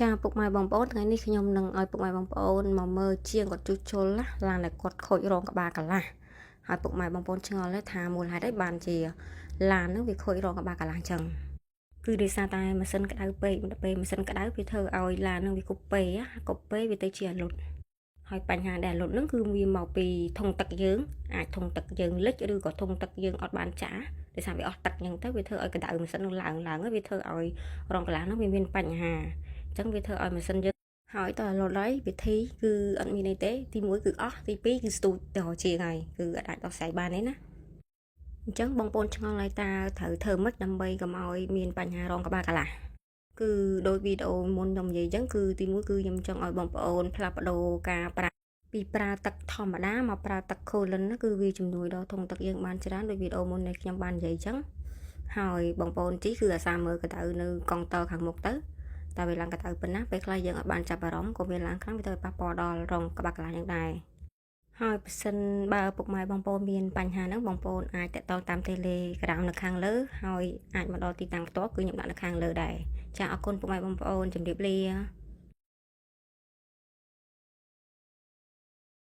ចាពុកម៉ែបងប្អូនថ្ងៃនេះខ្ញុំនឹងឲ្យពុកម៉ែបងប្អូនមកមើលជាងគាត់ជួសជុលណាឡានដែលគាត់ខូចរងក្បាលកន្លះហើយពុកម៉ែបងប្អូនឆ្ងល់ថាមូលហេតុអីបានជាឡាននឹងវាខូចរងក្បាលកន្លះអញ្ចឹងគឺដោយសារតែម៉ាស៊ីនក្តៅពេកដល់ពេលម៉ាស៊ីនក្តៅវាធ្វើឲ្យឡាននឹងវាគប់ពេវាទៅជាអាលុតហើយបញ្ហាដែលអាលុតនឹងគឺវាមកពីធុងទឹកយើងអាចធុងទឹកយើងលិចឬក៏ធុងទឹកយើងអត់បានចាដោយសារវាអស់ទឹកអញ្ចឹងទៅវាធ្វើឲ្យកណ្ដៅម៉ាស៊ីននឹងឡើងហើយវាធ្វើឲ្យរងកន្លះនោះវាមានបញ្ហាអញ្ចឹងវាធ្វើឲ្យម៉ាស៊ីនយើងហើយតើលោតហើយវិធីគឺអត់មានអីទេទី1គឺអស់ទី2គឺស្ទូចទៅជាងហើយគឺអាចដោះស្រាយបានទេណាអញ្ចឹងបងប្អូនឆ្ងល់ហើយតើត្រូវធ្វើម៉េចដើម្បីកុំឲ្យមានបញ្ហារងក្បាលកន្លះគឺដោយវីដេអូមុនខ្ញុំនិយាយអញ្ចឹងគឺទី1គឺខ្ញុំចង់ឲ្យបងប្អូនផ្លាស់ប្ដូរការប្រើពីប្រើទឹកធម្មតាមកប្រើទឹកខូលិនណាគឺវាជំនួយដល់ធុងទឹកយើងបានច្រើនដោយវីដេអូមុនដែលខ្ញុំបាននិយាយអញ្ចឹងហើយបងប្អូនទីគឺអាសាមើលកដៅនៅកង់តខាងមុខទៅតែវាឡើងកដៅប៉ុណ្ណាពេលខ្លះយើងអត់បានចាប់អារម្មណ៍ក៏វាឡើងខ្លាំងវាទៅប៉ះពាល់ដល់រងក្បាលកន្លះយ៉ាងដែរហើយបើសិនបើពុកម៉ែបងប្អូនមានបញ្ហាហ្នឹងបងប្អូនអាចតាក់ទងតាម Telegram នៅខាងលើហើយអាចមកដល់ទីតាំងផ្ទាល់គឺខ្ញុំដាក់នៅខាងលើដែរចាអរគុណពុកម៉ែបងប្អូនជម្រាបលា